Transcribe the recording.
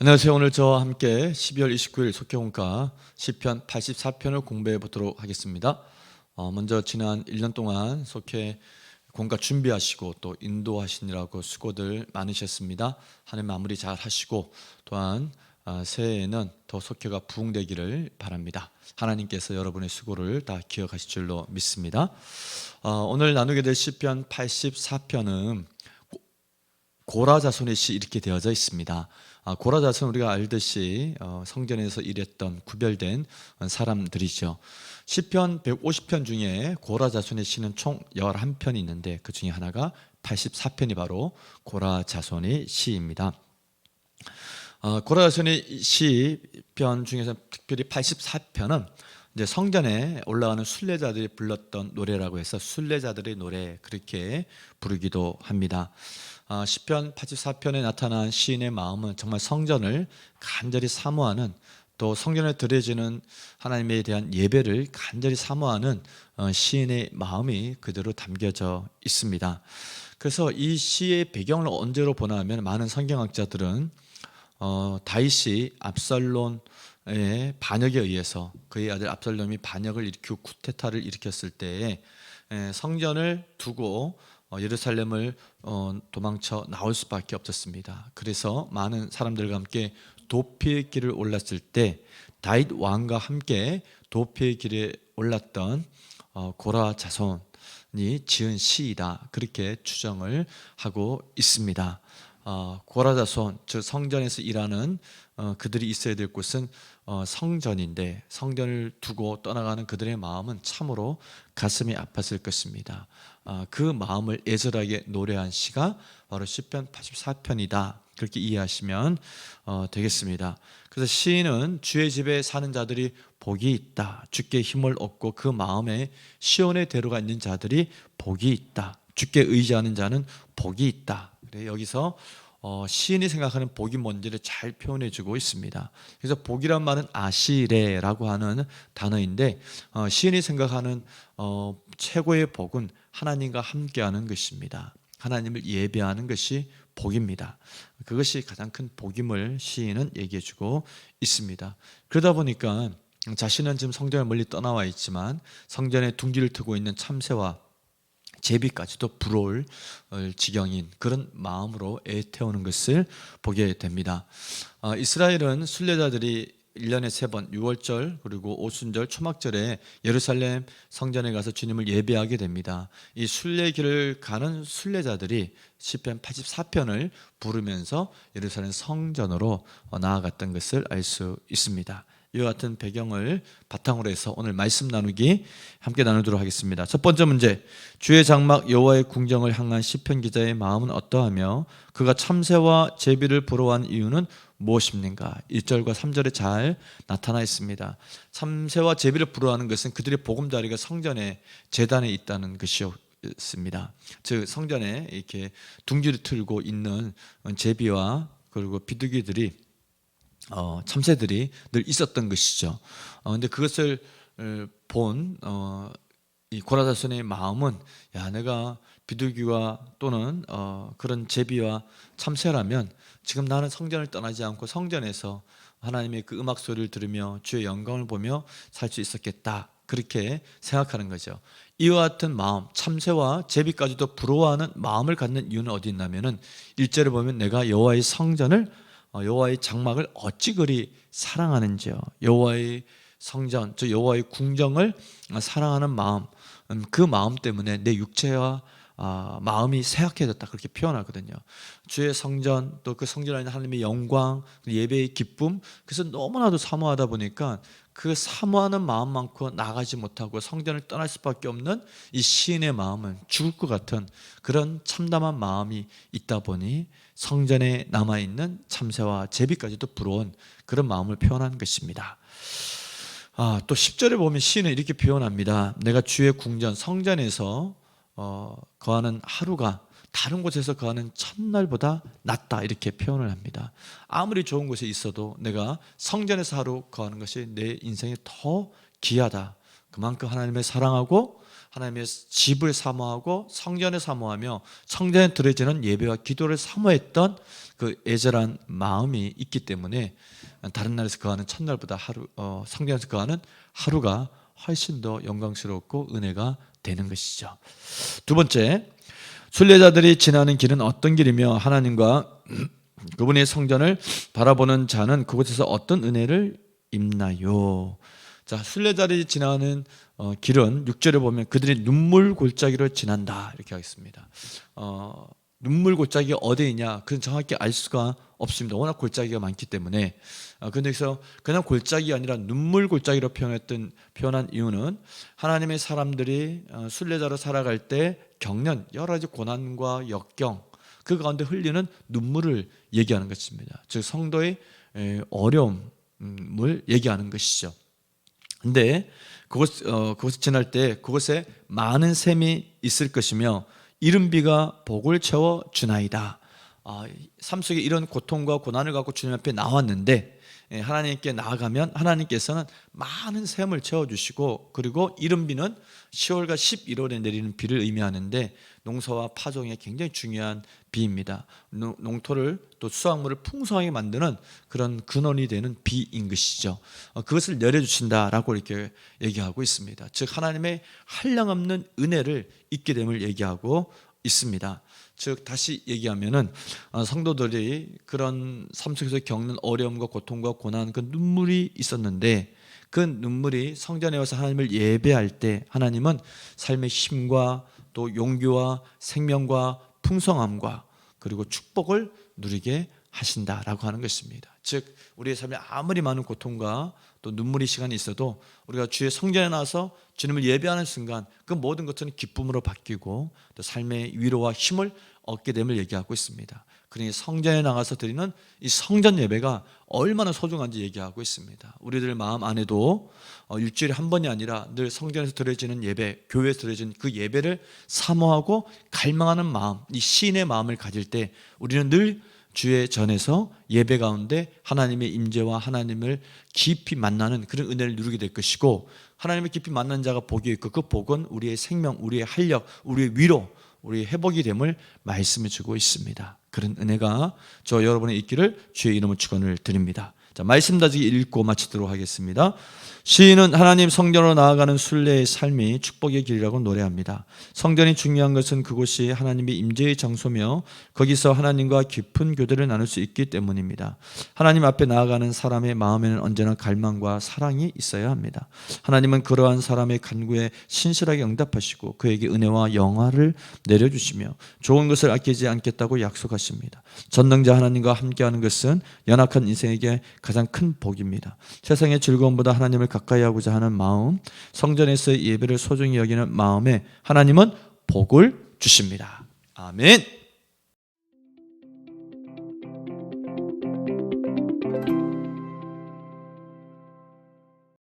안녕하세요. 오늘 저와 함께 12월 29일 속회원가 시편 84편을 공부해 보도록 하겠습니다. 먼저 지난 1년 동안 속회 공과 준비하시고 또 인도하시느라고 수고들 많으셨습니다. 한 해 마무리 잘 하시고 또한 새해에는 더 속회가 부흥되기를 바랍니다. 하나님께서 여러분의 수고를 다 기억하실 줄로 믿습니다. 오늘 나누게 될 시편 84편은 고라 자손의 시 이렇게 되어져 있습니다. 고라 자손 우리가 알듯이 성전에서 일했던 구별된 사람들이죠. 시편 150편 중에 고라 자손의 시는 총 11편이 있는데 그 중에 하나가 84편이 바로 고라 자손의 시입니다. 고라 자손의 시편 중에서 특별히 84편은 이제 성전에 올라가는 순례자들이 불렀던 노래라고 해서 순례자들의 노래 그렇게 부르기도 합니다. 시편 84편에 나타난 시인의 마음은 정말 성전을 간절히 사모하는, 또 성전에 드려지는 하나님에 대한 예배를 간절히 사모하는 시인의 마음이 그대로 담겨져 있습니다. 그래서 이 시의 배경을 언제로 보나 하면 많은 성경학자들은 다윗이 압살롬의 반역에 의해서 그의 아들 압살롬이 반역을 일으키고 쿠데타를 일으켰을 때에 성전을 두고 예루살렘을 도망쳐 나올 수밖에 없었습니다. 그래서 많은 사람들과 함께 도피의 길을 올랐을 때 다윗 왕과 함께 도피의 길에 올랐던 고라 자손이 지은 시이다, 그렇게 추정을 하고 있습니다. 고라 자손, 즉 성전에서 일하는 그들이 있어야 될 곳은 성전인데 성전을 두고 떠나가는 그들의 마음은 참으로 가슴이 아팠을 것입니다. 그 마음을 애절하게 노래한 시가 바로 시편 84편이다, 그렇게 이해하시면 되겠습니다. 그래서 시인은 주의 집에 사는 자들이 복이 있다, 주께 힘을 얻고 그 마음에 시온의 대로가 있는 자들이 복이 있다, 주께 의지하는 자는 복이 있다. 여기서 시인이 생각하는 복이 뭔지를 잘 표현해주고 있습니다. 그래서 복이란 말은 아시레라고 하는 단어인데 시인이 생각하는 최고의 복은 하나님과 함께하는 것입니다. 하나님을 예배하는 것이 복입니다. 그것이 가장 큰 복임을 시인은 얘기해주고 있습니다. 그러다 보니까 자신은 지금 성전에 멀리 떠나와 있지만 성전에 둥지를 트고 있는 참새와 제비까지도 부러울 지경인 그런 마음으로 애태우는 것을 보게 됩니다. 이스라엘은 순례자들이 1년에 3번 유월절 그리고 오순절 초막절에 예루살렘 성전에 가서 주님을 예배하게 됩니다. 이 순례길을 가는 순례자들이 시편 84편을 부르면서 예루살렘 성전으로 나아갔던 것을 알 수 있습니다. 이와 같은 배경을 바탕으로 해서 오늘 말씀 나누기 함께 나누도록 하겠습니다. 첫 번째 문제, 주의 장막 여호와의 궁정을 향한 시편 기자의 마음은 어떠하며 그가 참새와 제비를 보러 간 이유는 무엇입니까? 1절과 3절에 잘 나타나 있습니다. 참새와 제비를 보러 가는 것은 그들의 보금자리가 성전의 제단에 있다는 것이었습니다. 즉 성전에 이렇게 둥지를 틀고 있는 제비와 그리고 비둘기들이 참새들이 늘 있었던 것이죠. 근데 그것을 본 이 고라 자손의 마음은, 야, 내가 비둘기와 또는 그런 제비와 참새라면 지금 나는 성전을 떠나지 않고 성전에서 하나님의 그 음악 소리를 들으며 주의 영광을 보며 살 수 있었겠다, 그렇게 생각하는 거죠. 이와 같은 마음, 참새와 제비까지도 부러워하는 마음을 갖는 이유는 어디 있냐면은 1절에 보면 내가 여호와의 성전을 여호와의 장막을 어찌 그리 사랑하는지요. 여호와의 성전, 즉 여호와의 궁정을 사랑하는 마음, 그 마음 때문에 내 육체와 마음이 새약해졌다, 그렇게 표현하거든요. 주의 성전, 또 그 성전 안에 하나님의 영광, 예배의 기쁨, 그래서 너무나도 사모하다 보니까 그 사모하는 마음만큼 나가지 못하고 성전을 떠날 수밖에 없는 이 시인의 마음은 죽을 것 같은 그런 참담한 마음이 있다 보니 성전에 남아있는 참새와 제비까지도 부러운 그런 마음을 표현한 것입니다. 또 10절에 보면 시인은 이렇게 표현합니다. 내가 주의 궁전 성전에서 거하는 하루가 다른 곳에서 거하는 첫날보다 낫다, 이렇게 표현을 합니다. 아무리 좋은 곳에 있어도 내가 성전에서 하루 거하는 것이 내 인생에 더 귀하다. 그만큼 하나님을 사랑하고 하나님의 집을 사모하고 성전을 사모하며 성전에 드려지는 예배와 기도를 사모했던 그 애절한 마음이 있기 때문에 다른 날에서 거하는 첫날보다 성전에서 거하는 하루가 훨씬 더 영광스럽고 은혜가 되는 것이죠. 두 번째, 순례자들이 지나는 길은 어떤 길이며 하나님과 그분의 성전을 바라보는 자는 그곳에서 어떤 은혜를 입나요? 자, 순례자들이 지나는 길은 6절에 보면 그들이 눈물 골짜기로 지난다 이렇게 하겠습니다. 눈물 골짜기가 어디에 있냐? 그건 정확히 알 수가 없습니다. 워낙 골짜기가 많기 때문에. 그래서 그냥 골짜기가 아니라 눈물 골짜기로 표현한 이유는 하나님의 사람들이 순례자로 살아갈 때 겪는 여러 가지 고난과 역경, 그 가운데 흘리는 눈물을 얘기하는 것입니다. 즉 성도의 어려움을 얘기하는 것이죠. 근데 그곳을 지날 때 그곳에 많은 샘이 있을 것이며 이른 비가 복을 채워 주나이다. 삶 속에 이런 고통과 고난을 갖고 주님 앞에 나왔는데 하나님께 나아가면 하나님께서는 많은 샘을 채워주시고, 그리고 이른 비는 10월과 11월에 내리는 비를 의미하는데 농사와 파종에 굉장히 중요한 비입니다. 농토를 또 수확물을 풍성하게 만드는 그런 근원이 되는 비인 것이죠. 그것을 내려주신다라고 이렇게 얘기하고 있습니다. 즉 하나님의 한량없는 은혜를 잊게 됨을 얘기하고 있습니다. 즉 다시 얘기하면은 성도들이 그런 삶 속에서 겪는 어려움과 고통과 고난, 그 눈물이 있었는데 그 눈물이 성전에 와서 하나님을 예배할 때 하나님은 삶의 힘과 또 용기와 생명과 풍성함과 그리고 축복을 누리게 하신다라고 하는 것입니다. 즉 우리의 삶에 아무리 많은 고통과 또 눈물의 시간이 있어도 우리가 주의 성전에 나와서 주님을 예배하는 순간 그 모든 것들은 기쁨으로 바뀌고 또 삶의 위로와 힘을 얻게 됨을 얘기하고 있습니다. 그러니 성전에 나가서 드리는 이 성전 예배가 얼마나 소중한지 얘기하고 있습니다. 우리들 마음 안에도 일주일에 한 번이 아니라 늘 성전에서 드려지는 예배, 교회에서 드려지는 그 예배를 사모하고 갈망하는 마음, 이 시인의 마음을 가질 때 우리는 늘 주의 전에서 예배 가운데 하나님의 임재와 하나님을 깊이 만나는 그런 은혜를 누리게 될 것이고, 하나님을 깊이 만난 자가 복이 있고 그 복은 우리의 생명, 우리의 활력, 우리의 위로, 우리의 회복이 됨을 말씀해 주고 있습니다. 그런 은혜가 저 여러분의 있기를 주의 이름으로 축원을 드립니다. 자, 말씀 다지기 읽고 마치도록 하겠습니다. 시인은 하나님 성전으로 나아가는 순례의 삶이 축복의 길이라고 노래합니다. 성전이 중요한 것은 그곳이 하나님의 임재의 장소며 거기서 하나님과 깊은 교대를 나눌 수 있기 때문입니다. 하나님 앞에 나아가는 사람의 마음에는 언제나 갈망과 사랑이 있어야 합니다. 하나님은 그러한 사람의 간구에 신실하게 응답하시고 그에게 은혜와 영화를 내려주시며 좋은 것을 아끼지 않겠다고 약속하십니다. 전능자 하나님과 함께하는 것은 연약한 인생에게 가장 큰 복입니다. 세상의 즐거움보다 하나님을 가까이 하고자 하는 마음, 성전에서의 예배를 소중히 여기는 마음에 하나님은 복을 주십니다. 아멘.